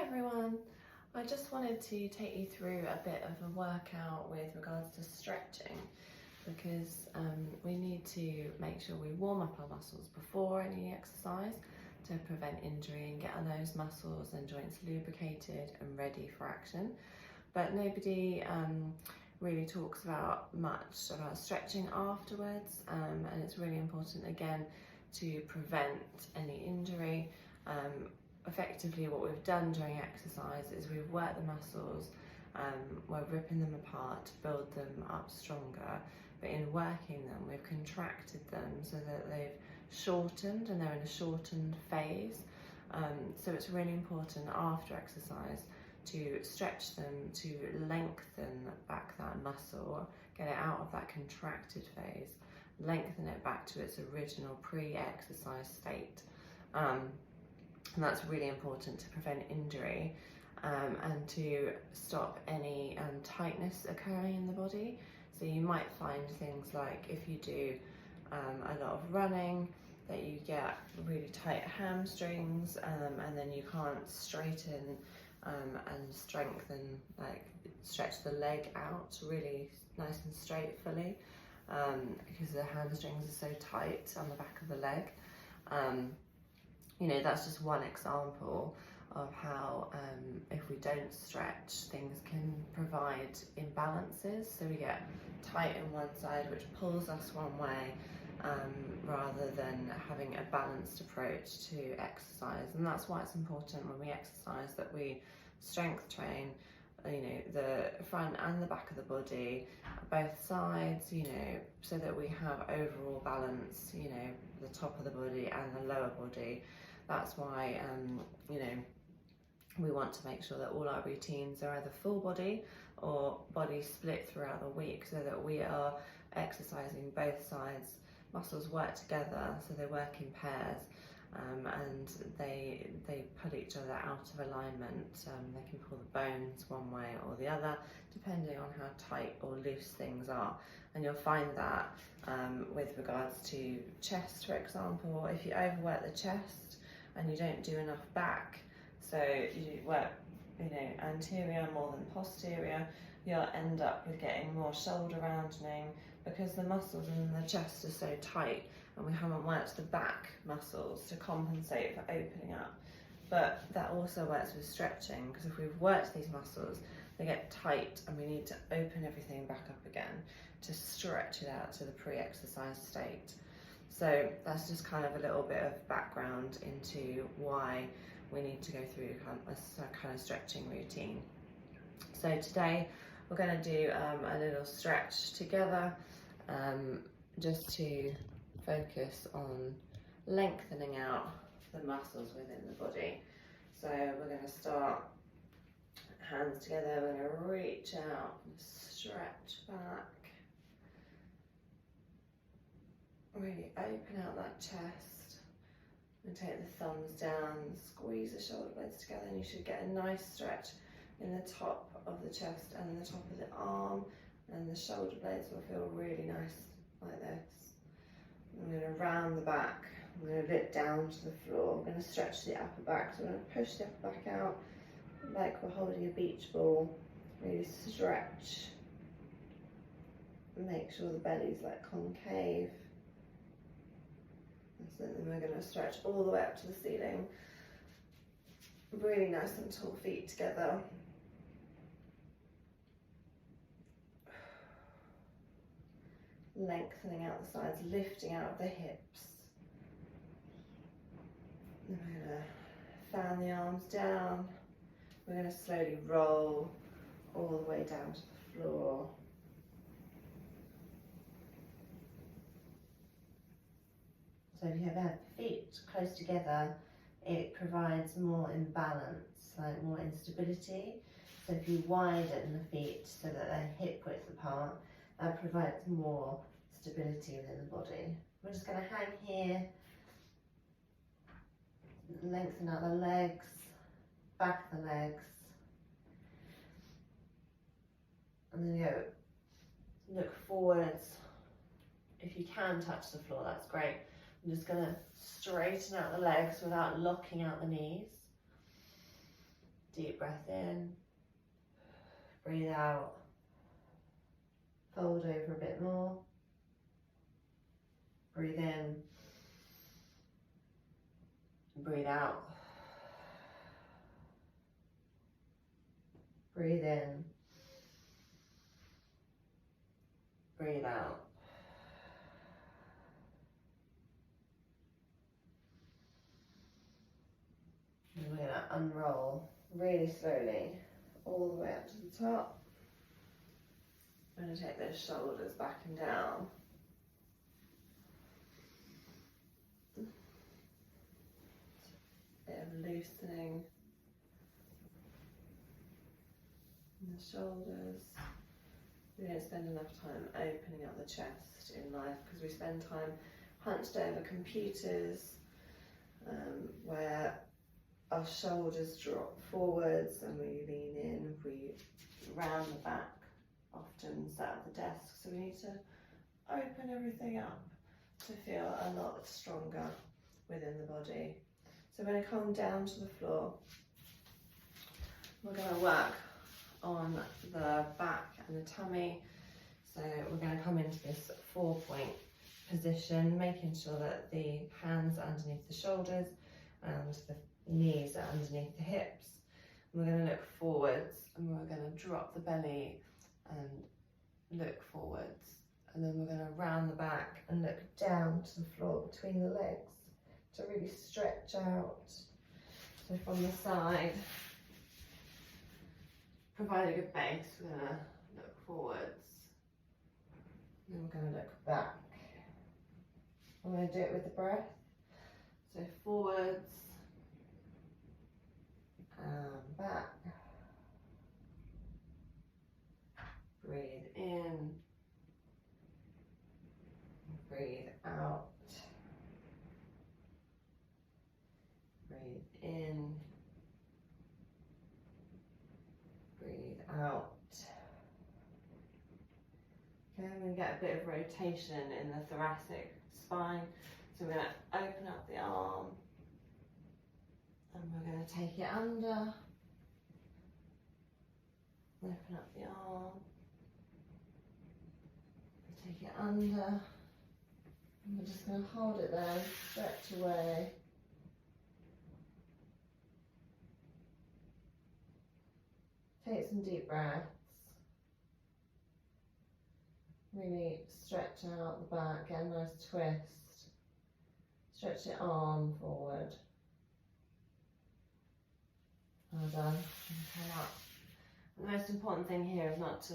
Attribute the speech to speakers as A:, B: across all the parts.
A: everyone. I just wanted to take you through a bit of a workout with regards to stretching because we need to make sure we warm up our muscles before any exercise to prevent injury and get those muscles and joints lubricated and ready for action. But nobody really talks much about stretching afterwards, and it's really important again to prevent any injury. Effectively what we've done during exercise is we've worked the muscles, we're ripping them apart to build them up stronger, but in working them we've contracted them so that they've shortened and they're in a shortened phase. So it's really important after exercise to stretch them, to lengthen back that muscle, get it out of that contracted phase, lengthen it back to its original pre-exercise state. And that's really important to prevent injury and to stop any tightness occurring in the body. So you might find things like if you do a lot of running, that you get really tight hamstrings and then you can't straighten and strengthen, like stretch the leg out really nice and straight fully because the hamstrings are so tight on the back of the leg. You know, that's just one example of how if we don't stretch, things can provide imbalances. So we get tight in one side, which pulls us one way, rather than having a balanced approach to exercise. And that's why it's important when we exercise that we strength train, you know, the front and the back of the body, both sides, you know, so that we have overall balance, you know, the top of the body and the lower body. That's why, you know, we want to make sure that all our routines are either full body or body split throughout the week so that we are exercising both sides. Muscles work together, so they work in pairs, and they pull each other out of alignment. They can pull the bones one way or the other, depending on how tight or loose things are. And you'll find that with regards to chest, for example, if you overwork the chest and you don't do enough back, so you work, you know, anterior more than posterior, you'll end up with getting more shoulder roundening because the muscles in the chest are so tight and we haven't worked the back muscles to compensate for opening up. But that also works with stretching, because if we've worked these muscles, they get tight and we need to open everything back up again to stretch it out to the pre-exercise state. So that's just kind of a little bit of background into why we need to go through a kind of stretching routine. So today we're going to do a little stretch together, just to focus on lengthening out the muscles within the body. So we're going to start hands together, we're going to reach out and stretch back, really open out that chest and take the thumbs down, squeeze the shoulder blades together, and you should get a nice stretch in the top of the chest and the top of the arm, and the shoulder blades will feel really nice like this. I'm going to round the back, I'm going to lift down to the floor, I'm going to stretch the upper back, so I'm going to push the upper back out like we're holding a beach ball, really stretch, make sure the belly's like concave. And so then we're going to stretch all the way up to the ceiling, really nice and tall feet together. Lengthening out the sides, lifting out the hips. Then we're going to fan the arms down. We're going to slowly roll all the way down to the floor. So if you have feet close together, it provides more imbalance, like more instability. So if you widen the feet so that they're hip width apart, that provides more stability within the body. We're just going to hang here, lengthen out the legs, back of the legs, and then go look forwards. If you can touch the floor, that's great. I'm just going to straighten out the legs without locking out the knees. Deep breath in, breathe out, fold over a bit more, breathe in, breathe out, breathe in, breathe out. And we're going to unroll really slowly all the way up to the top. I'm going to take those shoulders back and down. Bit of loosening in the shoulders. We don't spend enough time opening up the chest in life because we spend time hunched over computers where our shoulders drop forwards and we lean in, we round the back, often sat at the desk. So we need to open everything up to feel a lot stronger within the body. So we're going to come down to the floor. We're going to work on the back and the tummy. So we're going to come into this 4-point position, making sure that the hands are underneath the shoulders and the knees are underneath the hips. And we're going to look forwards and we're going to drop the belly and look forwards. And then we're going to round the back and look down to the floor between the legs to really stretch out. So from the side, provide a good base, we're going to look forwards. Then we're going to look back. I'm going to do it with the breath. So forwards and back. Breathe in. Breathe out. Breathe in. Breathe out. Okay, I'm going to get a bit of rotation in the thoracic spine. So we're going to open up the arm and we're going to take it under. Open up the arm. Take it under. And we're just going to hold it there, stretch away. Take some deep breaths. Really stretch out the back, get a nice twist. Stretch your arm forward. Well done. And come up. The most important thing here is not to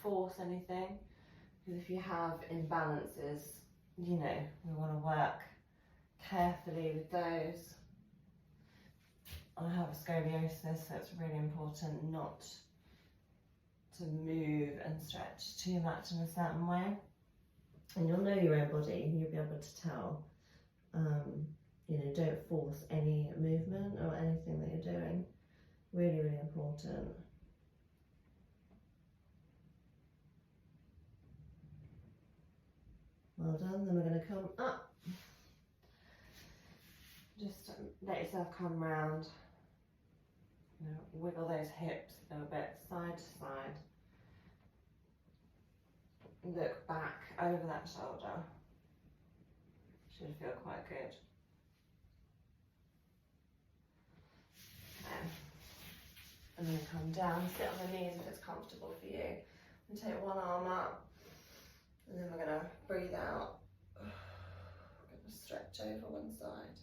A: force anything, because if you have imbalances, you know, we want to work carefully with those. I have a scoliosis, so it's really important not to move and stretch too much in a certain way. And you'll know your own body, you'll be able to tell. You know, don't force any movement or anything that you're doing. Really, really important. Well done. Then we're going to come up. Just let yourself come round. You know, wiggle those hips a little bit, side to side. Look back over that shoulder. Should feel quite good. Okay. And then come down, sit on the knees if it's comfortable for you. And take one arm up. And then we're going to breathe out. We're going to stretch over one side.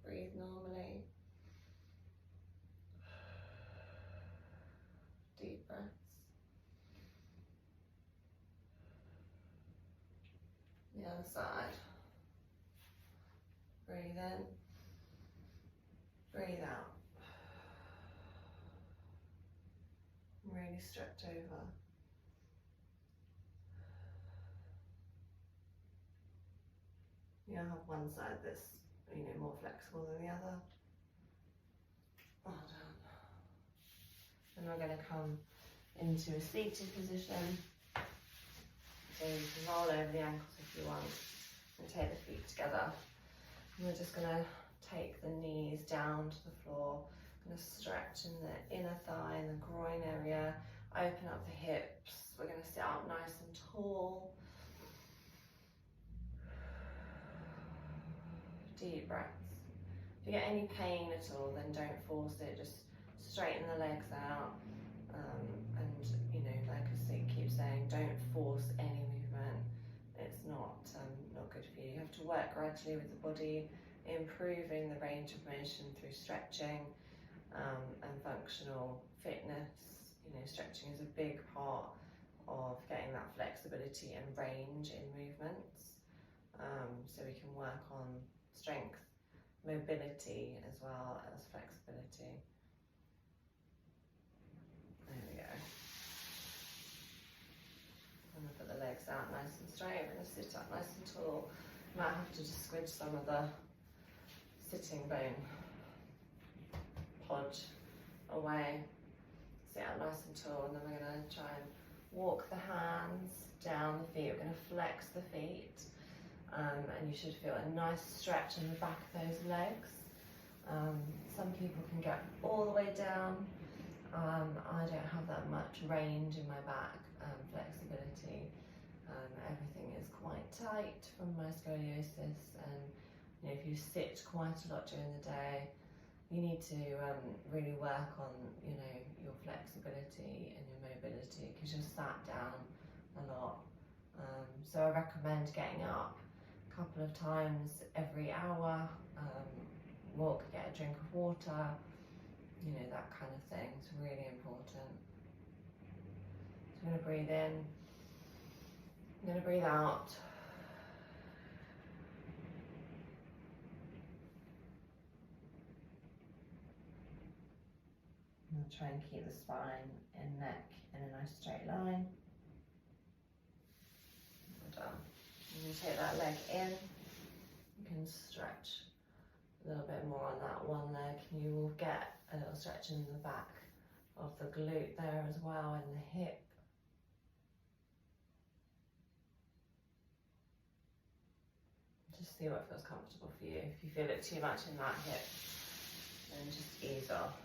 A: Breathe normally. Deep breaths. The other side. Breathe in. Breathe out. Really stretch over. You'll have one side that's, you know, more flexible than the other. Well done. And we're going to come into a seated position. So you can roll over the ankles if you want and take the feet together. And we're just going to take the knees down to the floor. I'm going to stretch in the inner thigh and the groin area, open up the hips. We're going to sit up nice and tall. Deep breaths. If you get any pain at all, then don't force it, just straighten the legs out. And you know, like I keep saying, don't force any movement. It's not good for you. You have to work gradually with the body, improving the range of motion through stretching and functional fitness. You know, stretching is a big part of getting that flexibility and range in movements. So we can work on strength, mobility as well as flexibility. There we go. I'm going to put the legs out nice and straight. We're going to sit up nice and tall. Might have to just squidge some of the sitting bone podge away. Sit up nice and tall, and then we're going to try and walk the hands down the feet. We're going to flex the feet. And you should feel a nice stretch in the back of those legs. Some people can get all the way down. I don't have that much range in my back, flexibility. Everything is quite tight from my scoliosis, and you know, if you sit quite a lot during the day, you need to really work on, you know, your flexibility and your mobility, because you're sat down a lot. So I recommend getting up couple of times every hour, walk, get a drink of water, you know, that kind of thing. It's really important. So I'm going to breathe in, I'm going to breathe out. I'm going to try and keep the spine and neck in a nice straight line. Well done. And you take that leg in, you can stretch a little bit more on that one leg, and you will get a little stretch in the back of the glute there as well, and the hip. Just see what feels comfortable for you. If you feel it too much in that hip, then just ease off.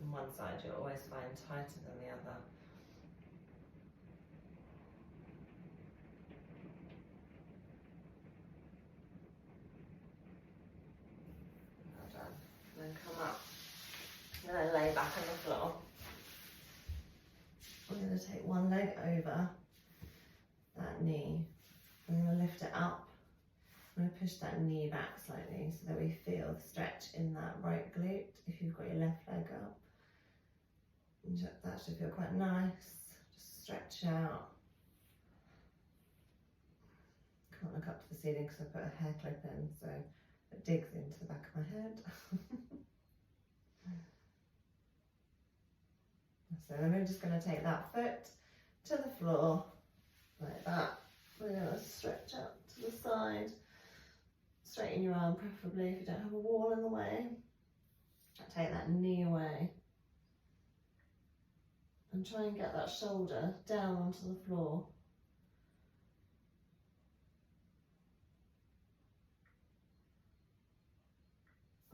A: And one side you'll always find tighter than the other. Well done. And then come up and then lay back on the floor. I'm going to take one leg over that knee. I'm going to lift it up. I'm going to push that knee back slightly so that we feel the stretch in that right glute if you've got your left leg up. That should feel quite nice. Just stretch out. Can't look up to the ceiling because I put a hair clip in, so it digs into the back of my head. So then we're just going to take that foot to the floor, like that. We're going to stretch out to the side. Straighten your arm, preferably if you don't have a wall in the way. Take that knee away. And try and get that shoulder down onto the floor.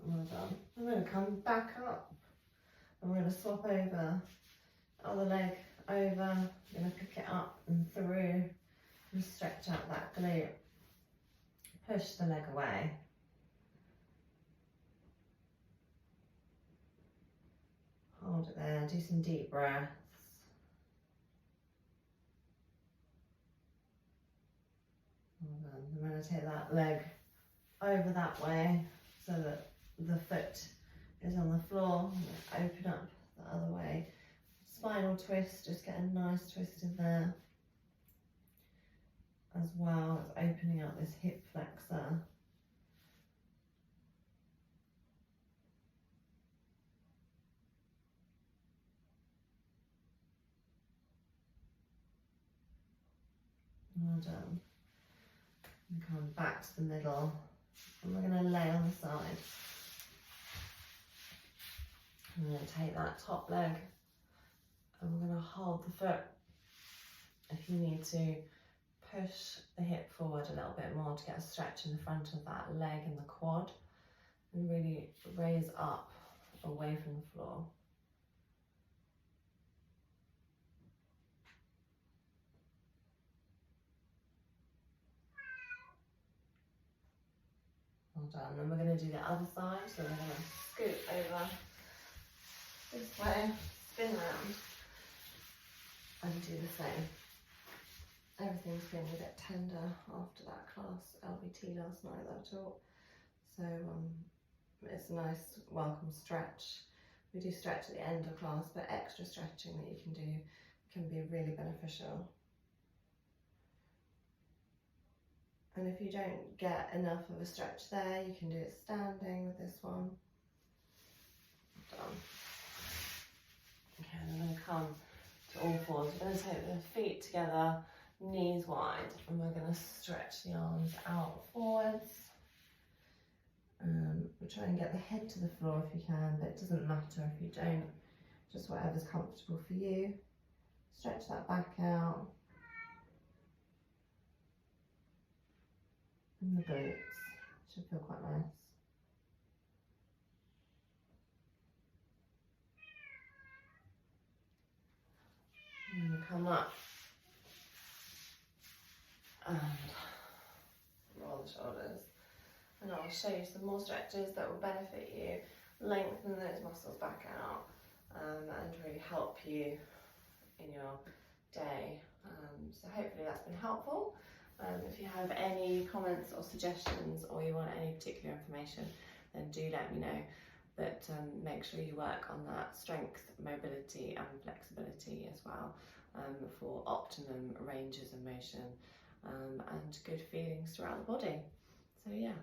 A: Well done. I'm going to come back up. And we're going to swap over. Other leg over. I'm going to pick it up and through. And stretch out that glute. Push the leg away. Hold it there. Do some deep breaths. I'm going to take that leg over that way so that the foot is on the floor. Open up the other way. Spinal twist, just get a nice twist in there. As well as opening up this hip flexor. Well done. And come back to the middle, and we're going to lay on the side. I'm going to take that top leg, and we're going to hold the foot If you need to push the hip forward a little bit more to get a stretch in the front of that leg and the quad, and really raise up away from the floor. Well done. Then we're going to do the other side, so we're going to scoot over this way, spin around, and do the same. Everything's feeling a bit tender after that class, LVT last night that I taught. So it's a nice welcome stretch. We do stretch at the end of class, but extra stretching that you can do can be really beneficial. And if you don't get enough of a stretch there, you can do it standing with this one. Done. Okay, and I'm going to come to all fours. We're going to take the feet together, knees wide, and we're going to stretch the arms out forwards. We'll try and get the head to the floor if you can, but it doesn't matter if you don't, just whatever's comfortable for you. Stretch that back out. And the glutes should feel quite nice. And come up and roll the shoulders. And I'll show you some more stretches that will benefit you, lengthen those muscles back out, and really help you in your day. So hopefully that's been helpful. If you have any comments or suggestions, or you want any particular information, then do let me know. But make sure you work on that strength, mobility and flexibility as well, for optimum ranges of motion and good feelings throughout the body. So yeah.